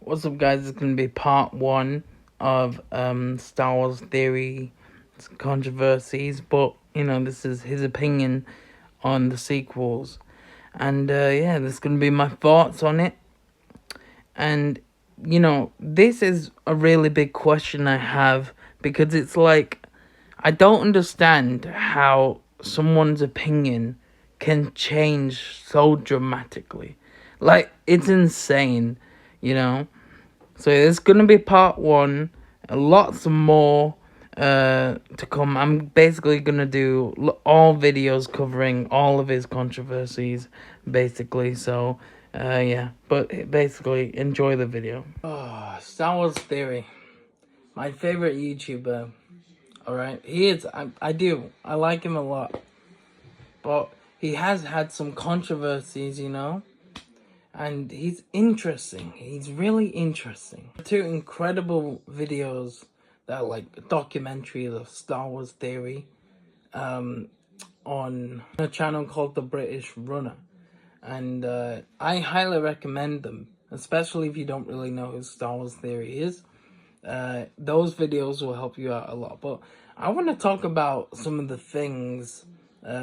What's up, guys? It's going to be part 1 of Star Wars theory controversies, but, this is his opinion on the sequels. And, yeah, this is going to be my thoughts on it. And, this is a really big question I have, because it's like, I don't understand how someone's opinion can change so dramatically. Like, it's insane, So it's going to be part 1, lots more to come. I'm basically going to do all videos covering all of his controversies, basically. So, yeah. But basically, enjoy the video. Oh, Star Wars Theory. My favorite YouTuber. Alright? He is. I do. I like him a lot. But he has had some controversies, And he's interesting. He's really interesting. 2 incredible videos that are like documentaries of Star Wars theory on a channel called The British Runner. And I highly recommend them, especially if you don't really know who Star Wars theory is. Those videos will help you out a lot. But I want to talk about some of the things,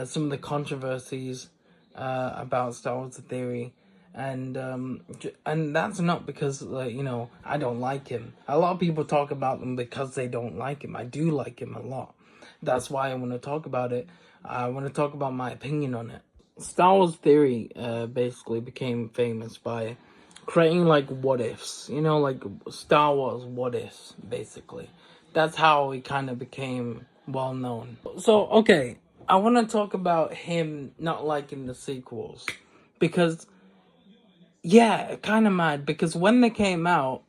some of the controversies about Star Wars theory. And that's not because, I don't like him. A lot of people talk about them because they don't like him. I do like him a lot. That's why I want to talk about it. I want to talk about my opinion on it. Star Wars theory basically became famous by creating like what ifs, like Star Wars what ifs, basically. That's how it kind of became well known. So, okay, I want to talk about him not liking the sequels, because yeah, kind of mad, because when they came out,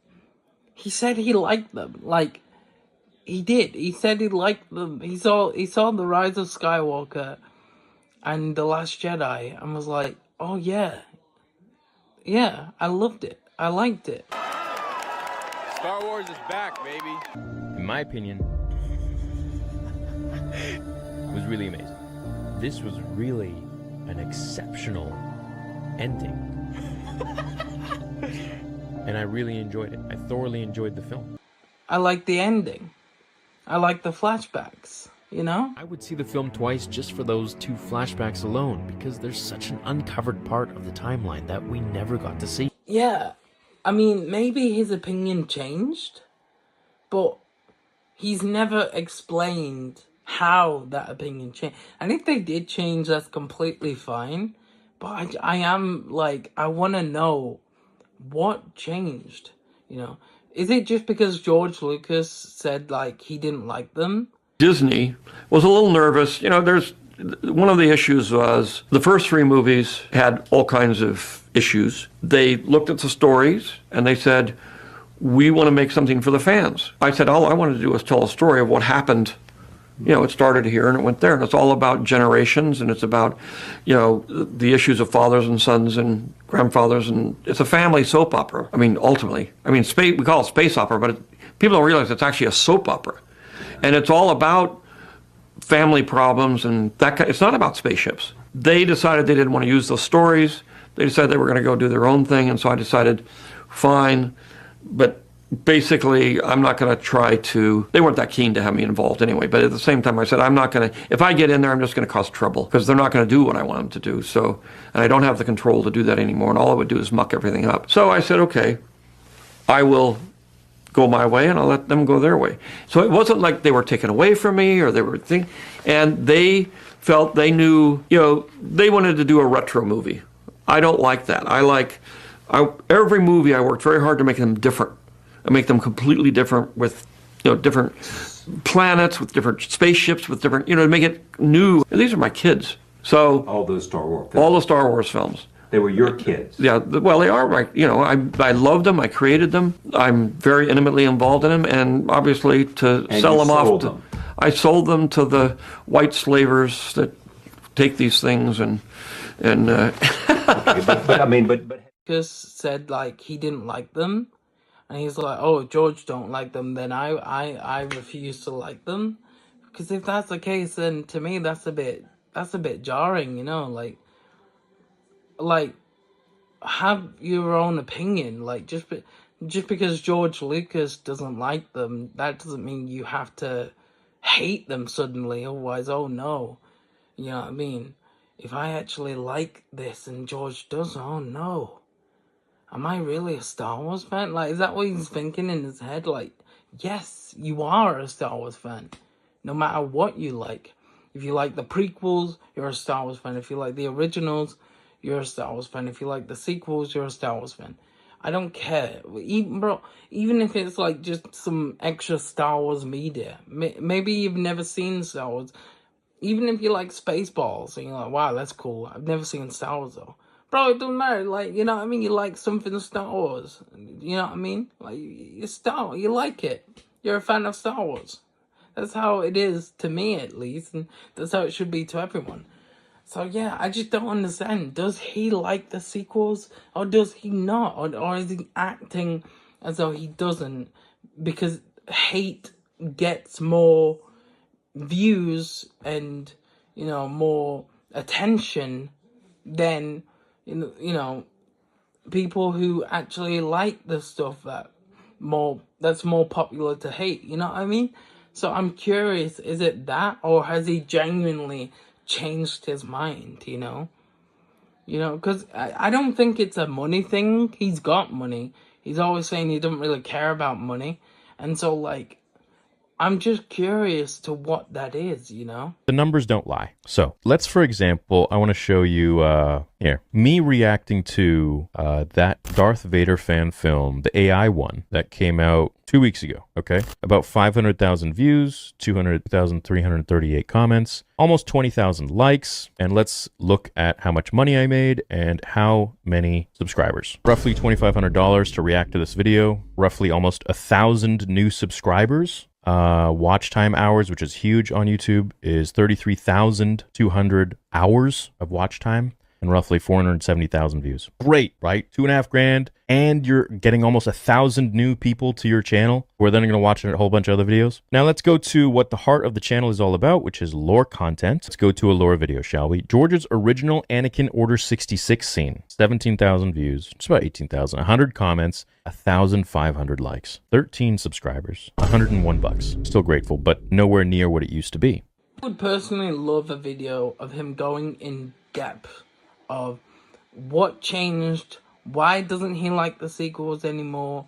he said he liked them. Like, he did. He said he liked them. He saw The Rise of Skywalker and The Last Jedi and was like, oh yeah. Yeah, I loved it. I liked it. Star Wars is back, baby. In my opinion, it was really amazing. This was really an exceptional ending. And I really enjoyed it. I thoroughly enjoyed the film. I like the ending. I like the flashbacks, I would see the film twice just for those 2 flashbacks alone, because there's such an uncovered part of the timeline that we never got to see. Yeah, I mean, maybe his opinion changed, but he's never explained how that opinion changed. And if they did change, that's completely fine. But I am, like, I want to know what changed, Is it just because George Lucas said, like, he didn't like them? Disney was a little nervous. There's one of the issues was the first 3 movies had all kinds of issues. They looked at the stories and they said, we want to make something for the fans. I said, all I wanted to do was tell a story of what happened. It started here and it went there. And it's all about generations, and it's about, the issues of fathers and sons and grandfathers. And it's a family soap opera. I mean, ultimately. I mean, we call it space opera, but people don't realize it's actually a soap opera. And it's all about family problems and that kind. It's not about spaceships. They decided they didn't want to use those stories. They decided they were going to go do their own thing. And so I decided, fine. But basically, I'm not going to try to, they weren't that keen to have me involved anyway, but at the same time I said, I'm not going to, if I get in there, I'm just going to cause trouble, because they're not going to do what I want them to do. So, and I don't have the control to do that anymore, and all I would do is muck everything up. So I said, okay, I will go my way and I'll let them go their way. So it wasn't like they were taken away from me or they were and they felt they knew, they wanted to do a retro movie. I don't like that. Every movie I worked very hard to make them different. And make them completely different with, different planets, with different spaceships, with different, to make it new. And these are my kids. So all those Star Wars films. All the Star Wars films. They were your kids. Yeah, well, they are. I loved them. I created them. I'm very intimately involved in them, and obviously to sell them off. I sold them to the white slavers that take these things and. Okay, but. Lucas said, like, he didn't like them. And he's like, oh, George don't like them, then I refuse to like them. Because if that's the case, then to me that's a bit jarring, like have your own opinion, like, just Just because George Lucas doesn't like them, that doesn't mean you have to hate them suddenly. Otherwise, oh no. You know what I mean? If I actually like this and George doesn't, oh no. Am I really a Star Wars fan? Like, is that what he's thinking in his head? Like, yes, you are a Star Wars fan. No matter what you like. If you like the prequels, you're a Star Wars fan. If you like the originals, you're a Star Wars fan. If you like the sequels, you're a Star Wars fan. I don't care. Even if it's like just some extra Star Wars media. Maybe you've never seen Star Wars. Even if you like Spaceballs and you're like, wow, that's cool. I've never seen Star Wars though. Bro, it doesn't matter. Like, you know what I mean? You like something Star Wars. You know what I mean? Like, you like it. You're a fan of Star Wars. That's how it is to me, at least. And that's how it should be to everyone. So, yeah, I just don't understand. Does he like the sequels? Or does he not? Or is he acting as though he doesn't? Because hate gets more views and, you know, more attention than... You know, people who actually like the stuff that's more popular to hate. You know what I mean? So I'm curious, is it that, or has he genuinely changed his mind? You know, because I don't think it's a money thing. He's got money. He's always saying he doesn't really care about money, and so like, I'm just curious to what that is, you know? The numbers don't lie. So let's, for example, I want to show you here, me reacting to that Darth Vader fan film, the AI one that came out 2 weeks ago, okay? About 500,000 views, 200,338 comments, almost 20,000 likes, and let's look at how much money I made and how many subscribers. Roughly $2,500 to react to this video, roughly almost 1,000 new subscribers. Watch time hours, which is huge on YouTube, is 33,200 hours of watch time and roughly 470,000 views. Great, right? $2,500, and you're getting almost 1,000 new people to your channel who are then going to watch a whole bunch of other videos. Now let's go to what the heart of the channel is all about, which is lore content. Let's go to a lore video, shall we? George's original Anakin Order 66 scene, 17,000 views, just about 18,000, 100 comments, 1,500 likes, 13 subscribers, $101. Still grateful, but nowhere near what it used to be. I would personally love a video of him going in depth of what changed, why doesn't he like the sequels anymore,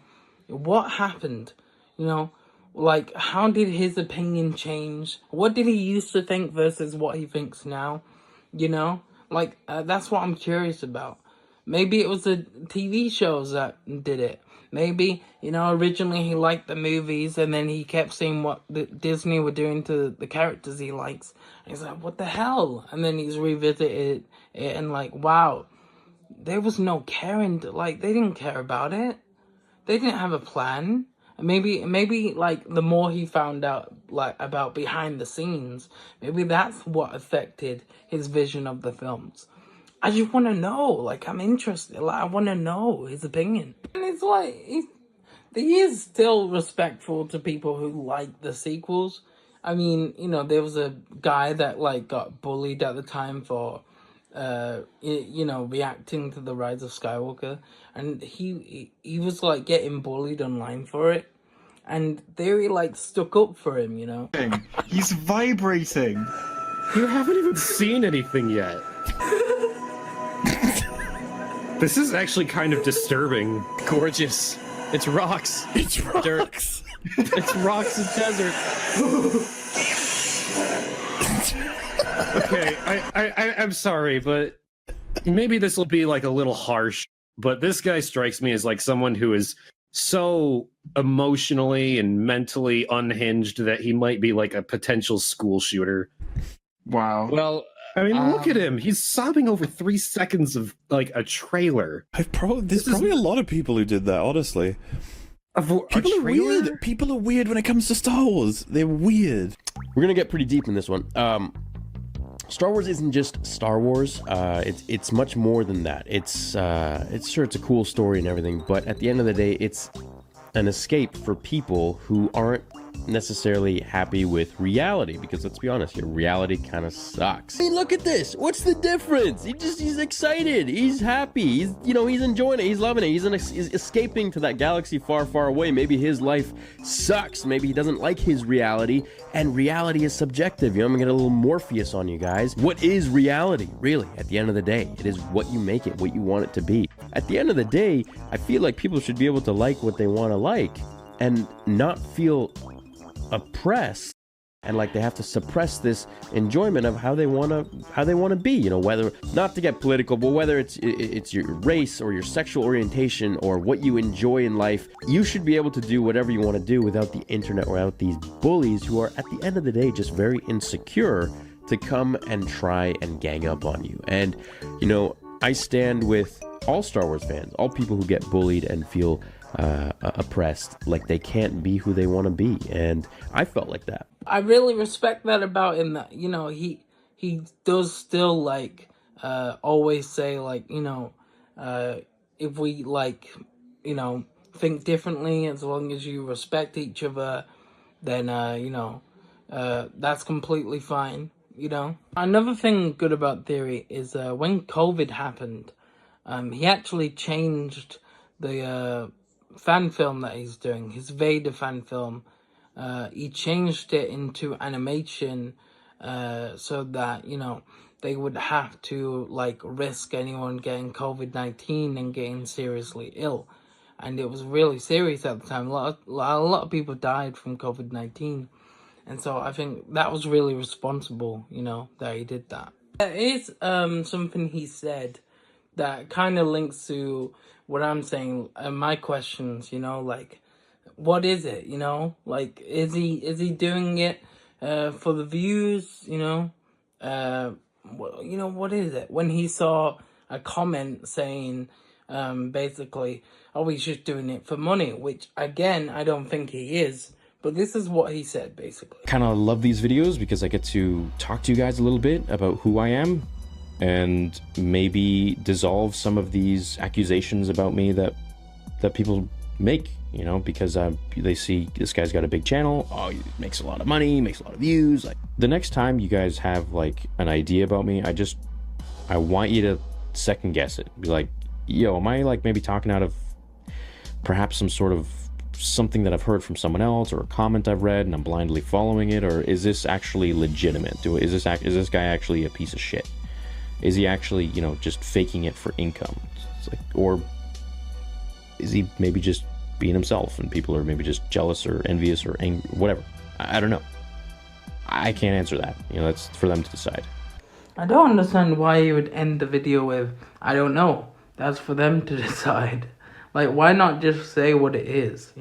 what happened, you know, like how did his opinion change, what did he used to think versus what he thinks now, you know, like that's what I'm curious about. Maybe it was the TV shows that did it. Maybe, you know, originally he liked the movies and then he kept seeing what Disney were doing to the characters he likes. And he's like, what the hell? And then he's revisited it and like, wow, there was no caring. Like, they didn't care about it. They didn't have a plan. And maybe like the more he found out like about behind the scenes, maybe that's what affected his vision of the films. I just want to know, like, I'm interested, like, I want to know his opinion. And it's like, he is still respectful to people who like the sequels. I mean, you know, there was a guy that, like, got bullied at the time for, you know, reacting to the Rise of Skywalker. And he was, like, getting bullied online for it. And they, like, stuck up for him, you know? He's vibrating! You haven't even seen anything yet. This is actually kind of disturbing. Gorgeous. It's rocks. It's rocks. Dirt. It's rocks and desert. Okay, I'm sorry, but maybe this will be like a little harsh, but this guy strikes me as like someone who is so emotionally and mentally unhinged that he might be like a potential school shooter. Wow. Well, I mean, look at him. He's sobbing over 3 seconds of, like, a trailer. There's probably a lot of people who did that, honestly. People are weird. People are weird when it comes to Star Wars. They're weird. We're going to get pretty deep in this one. Star Wars isn't just Star Wars. It's much more than that. It's sure, it's a cool story and everything, but at the end of the day, it's an escape for people who aren't necessarily happy with reality, because let's be honest here, reality kind of sucks. I mean, look at this. What's the difference? He's excited. He's happy. He's enjoying it. He's loving it. He's escaping to that galaxy far, far away. Maybe his life sucks. Maybe he doesn't like his reality, and reality is subjective. I'm gonna get a little Morpheus on you guys. What is reality, really? At the end of the day, it is what you make it, what you want it to be. At the end of the day, I feel like people should be able to like what they want to like and not feel oppressed and like they have to suppress this enjoyment of how they want to be, whether, not to get political, but whether it's your race or your sexual orientation or what you enjoy in life. You should be able to do whatever you want to do without the internet, without these bullies who are at the end of the day just very insecure to come and try and gang up on you. And I stand with all Star Wars fans, all people who get bullied and feel oppressed, like they can't be who they want to be. And I felt like that. I really respect that about him, that he does still like always say like if we like think differently, as long as you respect each other, then that's completely fine. Another thing good about Theory is when COVID happened, he actually changed the fan film that he's doing, his Vader fan film. He changed it into animation so that they would have to like risk anyone getting COVID-19 and getting seriously ill, and it was really serious at the time. A lot of people died from COVID-19, and so I think that was really responsible, that he did that. There is something he said that kind of links to what I'm saying, my questions, like, what is it, like, is he doing it for the views, what is it? When he saw a comment saying, basically, oh, he's just doing it for money, which, again, I don't think he is, but this is what he said, basically. Kind of love these videos because I get to talk to you guys a little bit about who I am, and maybe dissolve some of these accusations about me that people make, because they see this guy's got a big channel, oh, he makes a lot of money, makes a lot of views. Like, the next time you guys have like an idea about me, I want you to second guess it. Be like, yo, am I like maybe talking out of perhaps some sort of something that I've heard from someone else, or a comment I've read and I'm blindly following it, or is this actually legitimate? Is this guy actually a piece of shit? Is he actually, just faking it for income? It's like, or is he maybe just being himself and people are maybe just jealous or envious or angry, whatever? I don't know. I can't answer that. That's for them to decide. I don't understand why you would end the video with, I don't know. That's for them to decide. Like, why not just say what it is,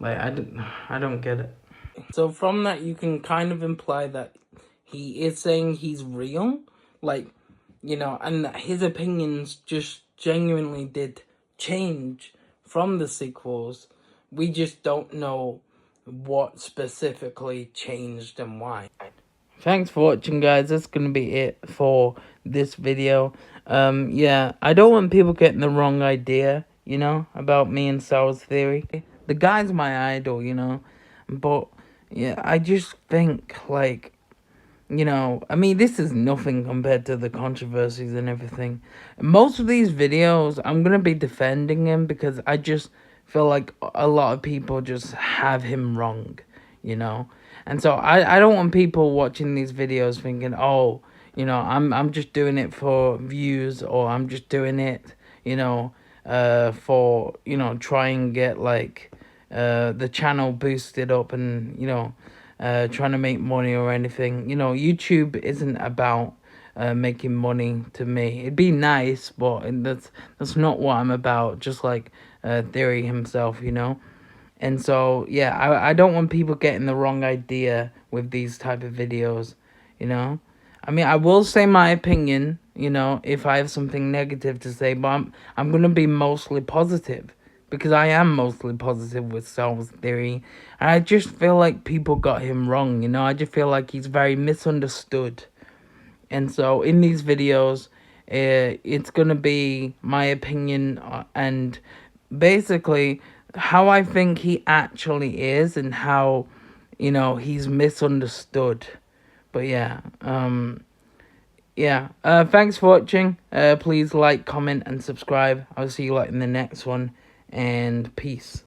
Like, I don't get it. So from that, you can kind of imply that he is saying he's real. Like, and that his opinions just genuinely did change from the sequels. We just don't know what specifically changed and why. Thanks for watching, guys. That's going to be it for this video. Yeah, I don't want people getting the wrong idea, about me and Star Wars Theory. The guy's my idol, but yeah, I just think, like, I mean, this is nothing compared to the controversies and everything. Most of these videos, I'm going to be defending him because I just feel like a lot of people just have him wrong, And so I don't want people watching these videos thinking, oh, I'm just doing it for views, or I'm just doing it, for, try and get, like, the channel boosted up and, trying to make money or anything. YouTube isn't about making money to me. It'd be nice, but that's not what I'm about, just like Theory himself, And so, yeah, I don't want people getting the wrong idea with these type of videos, I mean, I will say my opinion, if I have something negative to say, but I'm going to be mostly positive. Because I am mostly positive with Star Wars Theory. And I just feel like people got him wrong, I just feel like he's very misunderstood. And so in these videos, it's going to be my opinion. And basically, how I think he actually is and how, you know, he's misunderstood. But yeah, thanks for watching. Please like, comment, and subscribe. I'll see you in the next one, and peace.